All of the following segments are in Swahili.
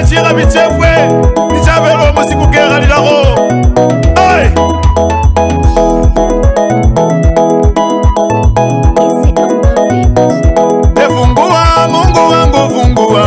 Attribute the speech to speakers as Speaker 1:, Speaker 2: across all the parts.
Speaker 1: chira bichefwe nichabelo musiku kera lilago ay efungua Mungu wangu fungua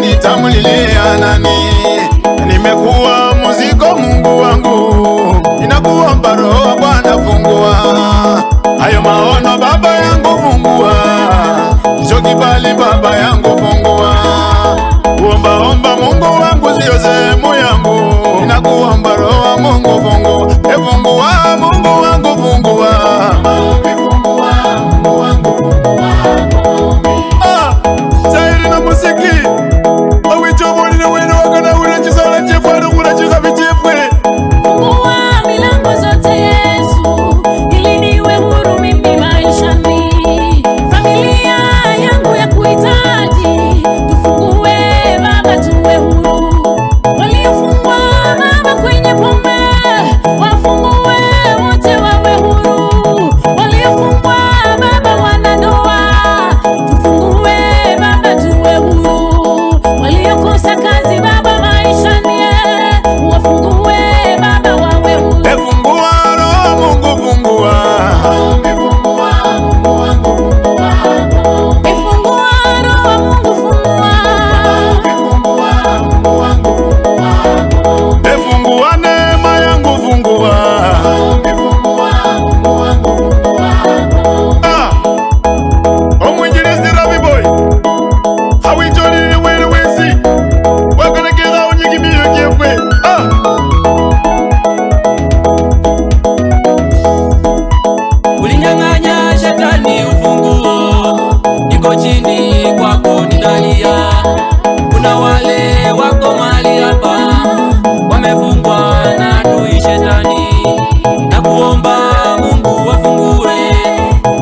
Speaker 1: nitamulilia nani? Nimekuwa muziko Mungu wangu, ninakuomba roho Bwana fungua hayo maono baba yangu fungua, hicho kibali baba yangu fungua, omba Mungu wangu sio sehemu yangu, ninakuomba roho Mungu fungua, fungua Mungu wangu fungua, fungua Mungu wangu fungua, zaidi na muziki
Speaker 2: fungua milango zote Yesu, ili niwe huru mimi maishani, familia yangu ya kuhitaji, tufungue Baba tuwe huru, waliofungwa Baba kwenye pombe, wafungue wote wawe huru, waliofungwa Baba wanandoa, tufungue Baba tuwe huru, waliokosa kazi Baba maishani wafungue Baba wawe huru.
Speaker 1: Fungua roho Mungu fungua, fungua Mungu wangu fungua,
Speaker 2: fungua roho Mungu fungua,
Speaker 1: fungua Mungu wangu fungua, fungua neema yangu fungua, fungua Mungu wangu fungua. Omwinjilisti Rabi boy hawinjoli ni wele wezi wakana kera onyigimiyo kefwe
Speaker 3: ulinyang'anya shetani ufunguo, niko chini kwako ninalia, kuna wale wako mali hapa wamefungwa na adui shetani, na kuomba Mungu wafungue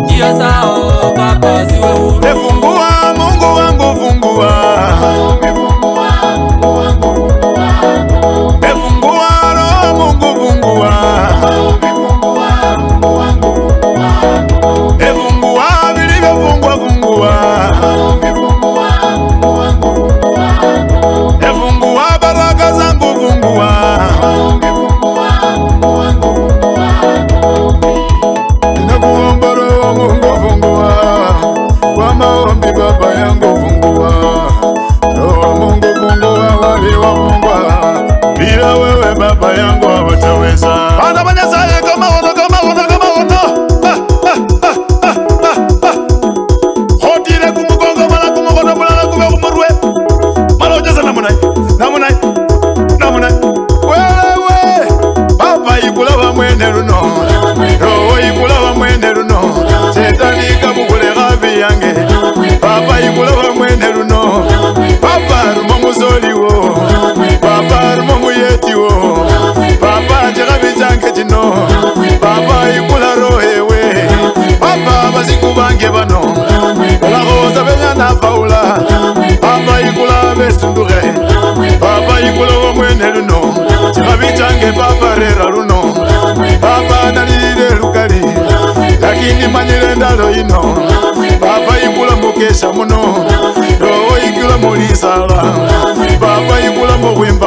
Speaker 3: njia zao Baba ziwe huru.
Speaker 1: Fungua Mungu wangu fungua, fungua Mungu wangu fungua, fungua roho Mungu fungua, fungua Mungu wangu fungua, fungua vilivyofungwa fungua, fungua Mungu wangu fungua, fungua baraka zangu fungua, fungua Mungu wangu fungua, ninakuomba roho Mungu fungua, kwa maombi baba yangu fungua, roho Mungu fungua, waliofungwa bila wewe baba yangu hawataweza. Bana banyasaye kama wono hodire kumugongo mala kumugono mala kube kumurwe mala ojeza namunai wewe baba ikulaba mwene luno, roho ikulaba mwene luno, shetani kamukule gabi yange baba ikulaba mwene luno, baba rumo muzoliwo, baba rumo muyetiwo, baba jagabi jange jino, baba ikula rohewe, baba baziku bange bano balagoza benyana faula, baba ikula besundure, baba ikula mwene luno, jagabi jange baba rera luno, baba nalile lukali lakini manile ndalo ino, baba ikula mukesha muno, roho ikula mulisala, baba ikula muwimba